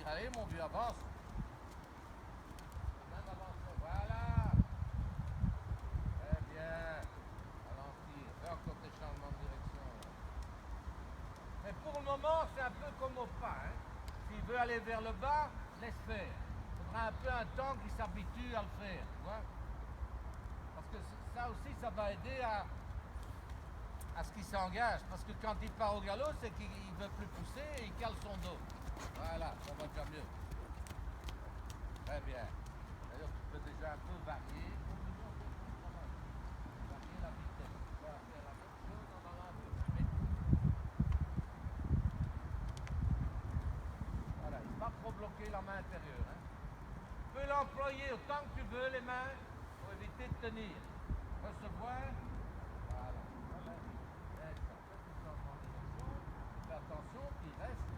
ralentir. Allez, mon vieux, avance. Même avancer. Voilà. Très bien. Ralentir. Fais encore tes changements de direction. Mais pour le moment, c'est un peu comme au pas. Hein. S'il veut aller vers le bas, laisse faire. Il faudra un peu un temps qu'il s'habitue à le faire. Tu vois? Parce que ça aussi, ça va aider à ce qu'il s'engage. Parce que quand il part au galop, c'est qu'il ne veut plus pousser et il cale son dos. Voilà, ça va déjà mieux. Très bien. D'ailleurs, tu peux déjà un peu varier. Varier la vitesse. Tu vas faire la même chose en allant un peu plus vite. Voilà, il ne va pas trop bloquer la main intérieure. Hein. Tu peux l'employer autant que tu veux, les mains, pour éviter de tenir. Recevoir. Voilà. Voilà. Fais attention qu'il reste.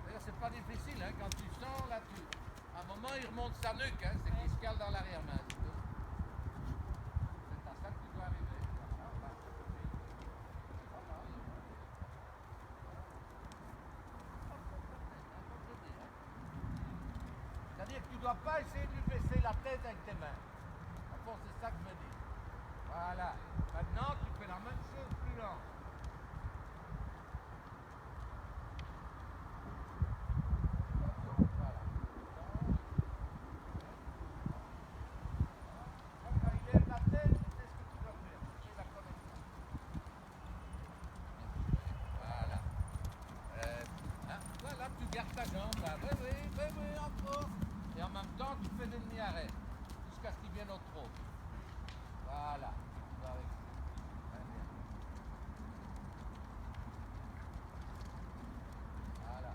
D'ailleurs, c'est pas difficile, hein, quand tu sens, là, à un moment, il remonte sa nuque, hein, c'est qu'il se cale dans l'arrière-main. C'est à ça que tu dois arriver. Voilà. C'est-à-dire que tu ne dois pas essayer de lui baisser la tête avec tes mains. À fond, c'est ça que je veux dire. Voilà. Maintenant, tu fais la même chose plus lent. Garde ta jambe là, oui, encore. Et en même temps, tu fais des demi-arrêts jusqu'à ce qu'il vienne au trot. Voilà. Très bien. Voilà.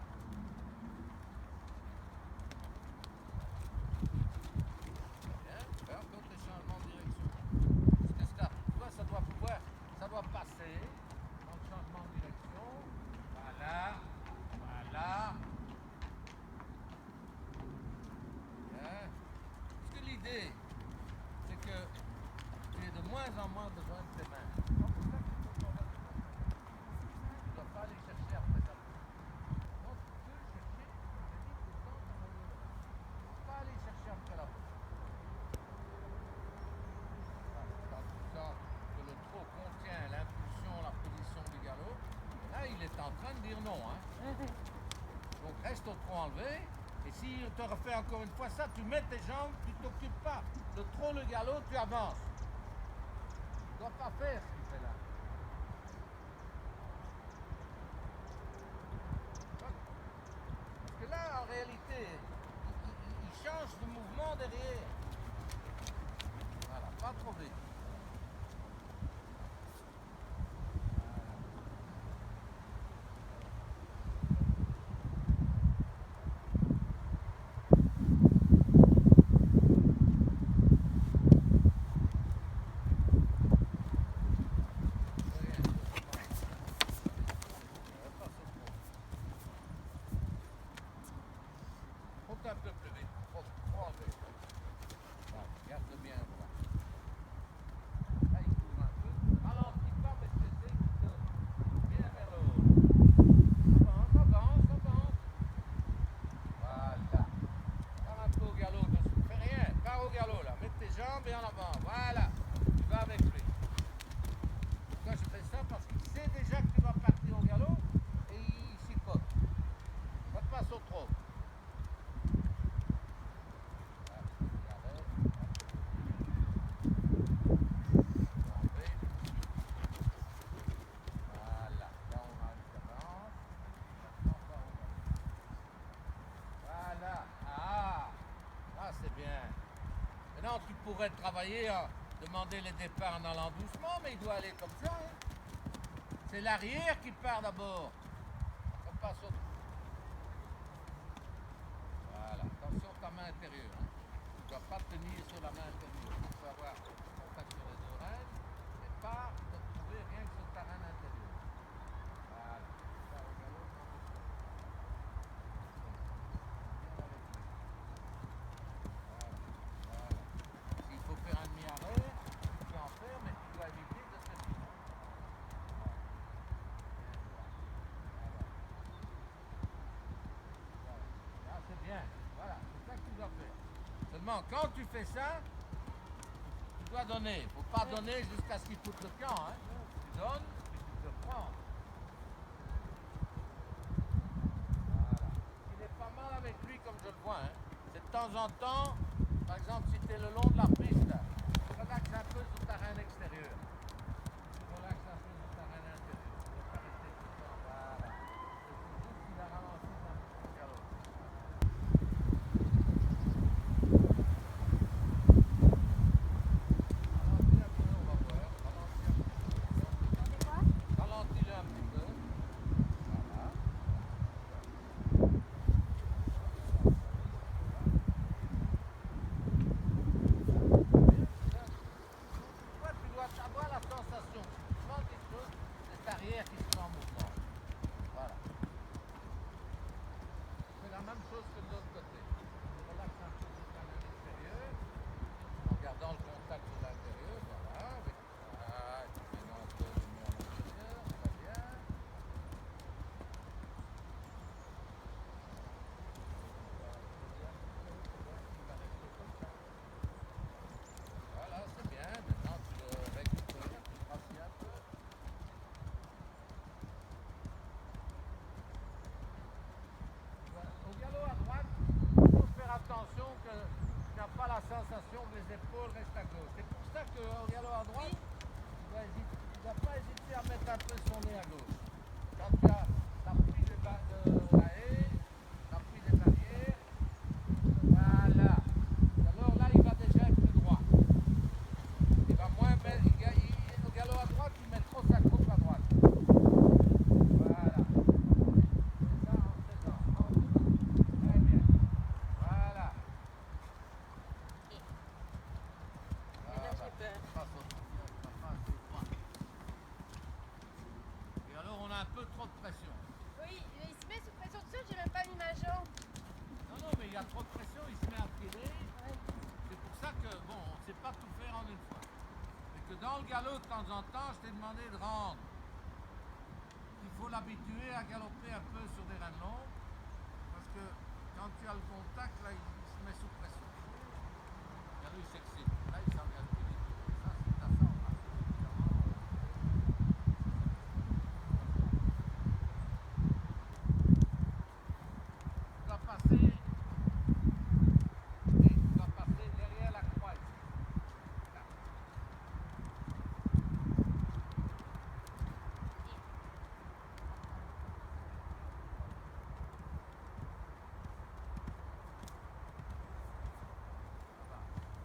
Bien. Fais encore tes changements de direction. Jusqu'à ce que toi, ça doit passer dans le changement de direction. Voilà. Voilà. Parce que l'idée, c'est que tu aies de moins en moins besoin de tes mains. Tu ne dois pas aller chercher après ça. Non, tu peux chercher, je dis tout le temps, tu ne dois pas aller chercher après la bouche. Quand tu sens que le trot contient l'impulsion, la position du galop, là, il est en train de dire non. Hein. Donc reste au trot enlevé. Et si te refait encore une fois ça, tu mets tes jambes, tu ne t'occupes pas. Le trot, le galop, tu avances. Tu ne dois pas faire ce qu'il fait là. Parce que là, en réalité, il change de mouvement derrière. Voilà, pas trop vite. Un peu plus vite. Trop enlevé. Voilà, garde bien droit. Là, il court un peu. Ralentis pas, mais tu sais qu'il tourne bien vers le haut. Avance. Voilà. Pars un peu au galop dessus. Fais rien. Pars au galop là. Mets tes jambes et en avant. Voilà. Tu vas avec lui. Pourquoi je fais ça? Parce qu'il sait déjà que tu vas partir au galop et il s'y cote. Va te passer au trot. Maintenant, tu pourrais travailler, demander les départs en allant doucement, mais il doit aller comme ça. Hein. C'est l'arrière qui part d'abord. On passe au... Voilà, attention ta main intérieure. Hein. Tu ne dois pas tenir sur la main intérieure. Tu peux avoir contact sur les oreilles, mais pas te trouver rien que sur ta main intérieure. Voilà, ça au galop, faire un demi-arrêt, tu peux en faire, mais tu dois éviter de se faire. justement, quand tu fais ça, tu dois donner. Il ne faut pas donner jusqu'à ce qu'il foute le camp. Hein. Tu donnes, puis tu te prends. Voilà. Il est pas mal avec lui comme je le vois. Hein. C'est de temps en temps, par exemple, si tu es le long de la piste, relaxe un peu sur le terrain extérieur. Relaxe un peu sur le terrain intérieur. Tu ne dois pas rester tout le temps. Voilà. Il faut juste qu'il a ralenti un peu son galop. Ralentis un peu, on va voir. Ralentis un petit peu. Ralentis-le un petit peu. Voilà. Toi, tu dois avoir la sensation. Si tu sens quelque chose, c'est cet arrière qui se met en mouvement. Voilà. C'est la même chose que de l'autre côté. Tu relaxes un peu sur la main extérieure, en gardant le contact de l'intérieur. Voilà. Voilà. Tu mets un peu le mur à l'intérieur. Ça va bien. Tu vas rester comme ça. Voilà, c'est bien. Maintenant, tu le récupères, tu le rassis un peu. Au galop à droite, il faut faire attention que tu n'as pas la sensation que les épaules restent à gauche. C'est pour ça qu'au galop à droite, tu ne dois pas hésiter à mettre un peu son nez à gauche. Quand tu as l'appui de la haie, l'appui des barrières, voilà. Alors là, il va déjà être plus droit. Il va moins mettre, au galop à droite, il met trop sa coupe à droite. Voilà. C'est ça en faisant. Très bien. Voilà. Pas assez droit. Et alors, on a un peu trop de pression. Oui, il se met sous pression tout seul, j'ai même pas mis ma jambe. Non, non, mais il y a trop de pression, il se met à tirer. C'est pour ça que, bon, on ne sait pas tout faire en une fois. Mais que dans le galop, de temps en temps, je t'ai demandé de rendre. Il faut l'habituer à galoper un peu sur des reins longs. Parce que quand tu as le contact, là, il se met sous pression. Et lui, il s'excite. Là, il s'en vient plus vite. Ça, c'est à ça, on a fait différemment. Tu dois passer. Et tu dois passer derrière la croix ici. Là.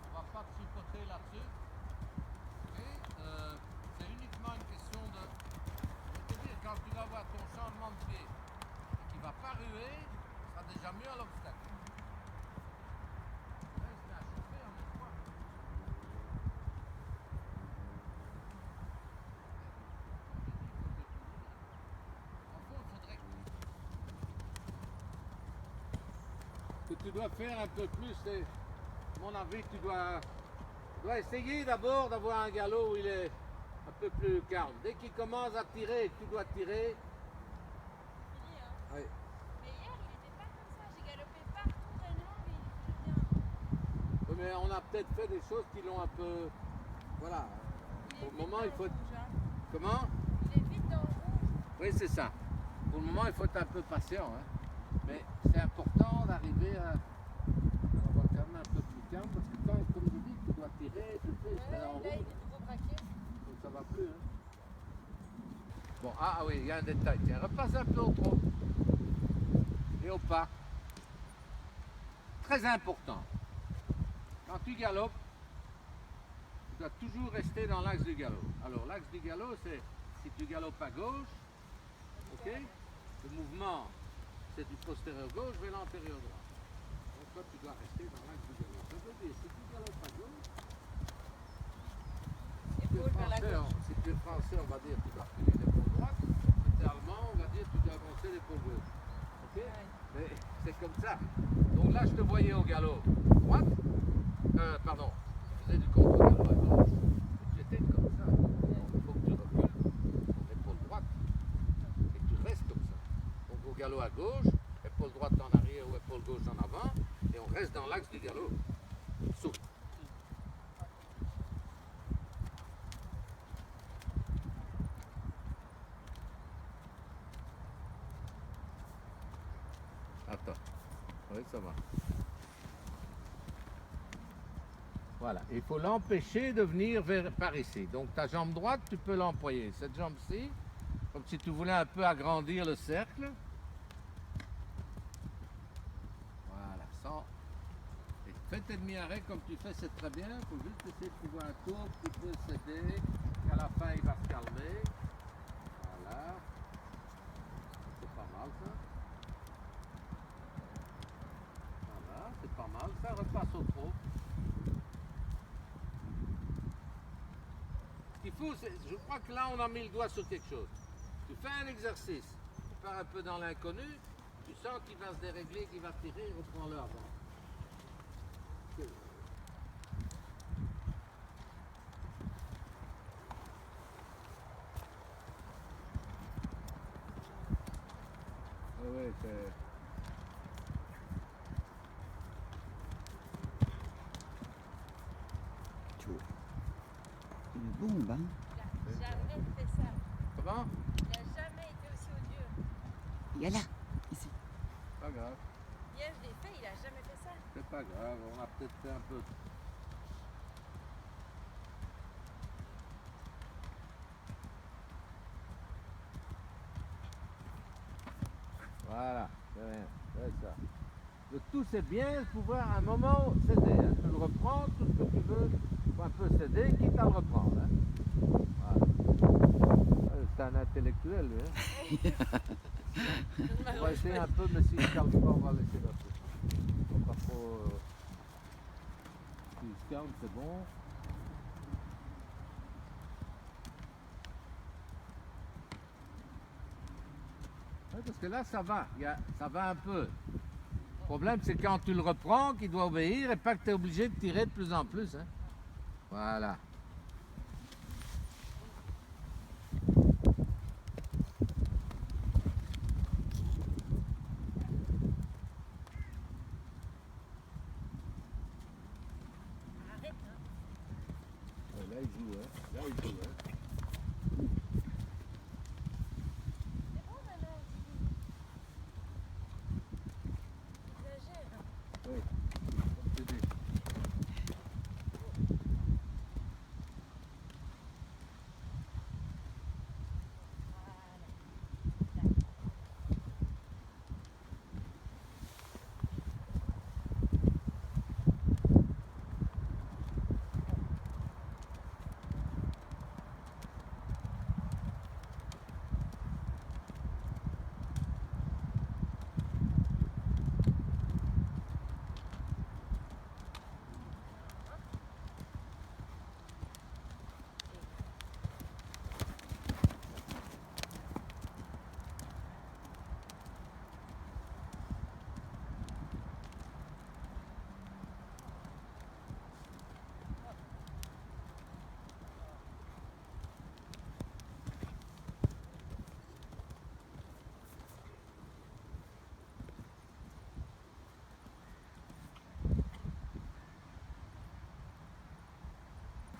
On va pas tripoter là-dessus. Ok. C'est uniquement une question de. Je vais te dire, quand tu vas voir ton changement de pied et qu'il ne va pas ruer, ça sera déjà mieux à l'obstacle. Là, il se met à chauffer en une fois. En fond, il faudrait que tu dois faire un peu plus, c'est à mon avis, tu dois essayer d'abord d'avoir un galop où il est un peu plus calme. Dès qu'il commence à tirer, tu dois tirer. Fini, hein. Oui. Mais hier, il était pas comme ça. J'ai galopé partout vraiment, mais il était bien. Oui, mais on a peut-être fait des choses qui l'ont un peu. Voilà. Il est Pour le vite moment, dans il le faut. rouge, hein. Comment? Il est vite dans le rouge. Oui, c'est ça. Pour le moment, il faut être un peu patient. Hein. Mais c'est important d'arriver à avoir quand même un peu plus calme parce que quand, comme je dis, tu dois tirer, tu sais, c'est en Là, il rouge, est nouveau braqué. donc ça va plus. Hein. Bon, ah oui, il y a un détail. Tiens, repasse un peu au trot. Et au pas. Très important. Quand tu galopes, tu dois toujours rester dans l'axe du galop. Alors, l'axe du galop, c'est si tu galopes à gauche, ok, le mouvement, c'est du postérieur gauche vers l'antérieur droit. Donc, toi, tu dois rester dans l'axe du galop. Ça veut dire, si tu galopes à gauche, Épaule vers la gauche. si tu es français, on va dire tu dois reculer l'épaule droite. Si tu es allemand, on va dire tu dois avancer l'épaule gauche. Ok? Ouais. Mais c'est comme ça. Donc là, je te voyais au galop droite. Pardon, je faisais du contre-galop à gauche. J'étais comme ça. Donc il faut que tu recules ton épaule droite. Et que tu restes comme ça. Donc au galop à gauche, épaule droite en arrière ou épaule gauche en avant. Et on reste dans l'axe du galop. Oui, ça va. Voilà, il faut l'empêcher de venir par ici. Donc ta jambe droite, tu peux l'employer. Cette jambe-ci, comme si tu voulais un peu agrandir le cercle. Voilà, sans... Et fais tes demi-arrêts comme tu fais, c'est très bien. Il faut juste essayer de trouver un tour qui peut céder. Qu'à la fin, il va se calmer. Voilà. C'est pas mal ça. Voilà, c'est pas mal. Ça repasse au trot. Ce qu'il faut, je crois que là, on a mis le doigt sur quelque chose. Tu fais un exercice, tu pars un peu dans l'inconnu, tu sens qu'il va se dérégler, qu'il va tirer, reprends-le avant. Oui, c'est... Une bombe, hein. Il a jamais fait ça. Comment? Il a jamais été aussi odieux. Il y a là, ici. Pas grave, Hier, je l'ai fait, il a jamais fait ça. c'est pas grave, on a peut-être fait un peu... Voilà, c'est rien, c'est ça. Le tout c'est bien de pouvoir à un moment céder. Hein. Tu le reprends, tout ce que tu veux, faut un peu céder, quitte à le reprendre. Hein. Voilà. C'est un intellectuel, lui. Hein. On va essayer un peu, mais s'il ne calme pas, on va laisser là. Faut pas trop... S'il se calme, c'est bon. Ouais, parce que là, ça va. Ça va un peu. Le problème, c'est quand tu le reprends qu'il doit obéir et pas que tu es obligé de tirer de plus en plus. Hein. Voilà. Arrête, hein. Ouais, là, il joue. Hein. Là, il joue. Hein. C'est bon maintenant, il exagère. Hein. Oui. Comme tu dis.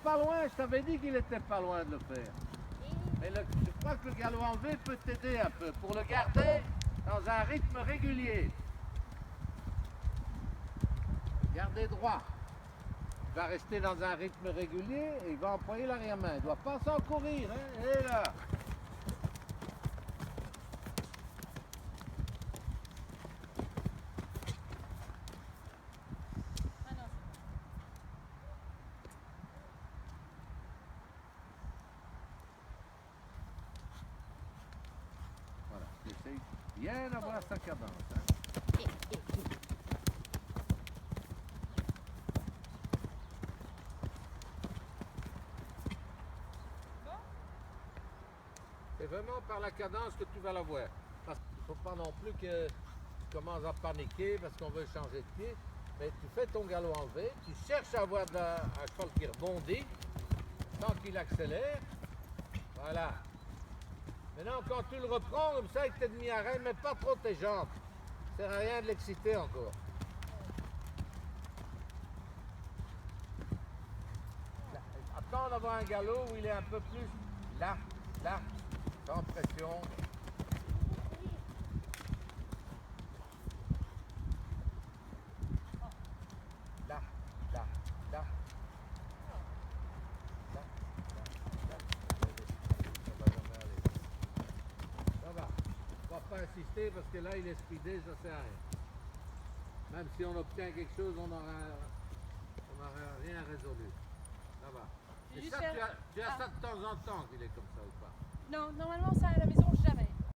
Pas loin, je t'avais dit qu'il était pas loin de le faire. Mais je crois que le galop enlevé peut t'aider un peu pour le garder dans un rythme régulier. Garder droit. Il va rester dans un rythme régulier et il va employer l'arrière-main. Il ne doit pas s'en courir. Hein. Et là. Ah non, Voilà. J'essaye bien d'avoir sa cadence. Hein. C'est vraiment par la cadence que tu vas l'avoir. Parce qu'il ne faut pas non plus que tu commences à paniquer parce qu'on veut changer de pied. Mais tu fais ton galop enlevé, tu cherches à avoir un cheval qui rebondit sans qu'il accélère. Voilà. Maintenant, quand tu le reprends comme ça avec tes demi-arrêts, mets pas trop tes jambes. Ça ne sert à rien de l'exciter encore. Attends d'avoir un galop où il est un peu plus là, sans pression. insister parce que là, il est speedé, ça sert à rien. Même si on obtient quelque chose, on n'aura rien résolu. Ça va. J'ai Et juste ça, fait- tu as Ah. ça de temps en temps qu'il est comme ça ou pas? Non, normalement, ça à la maison, jamais.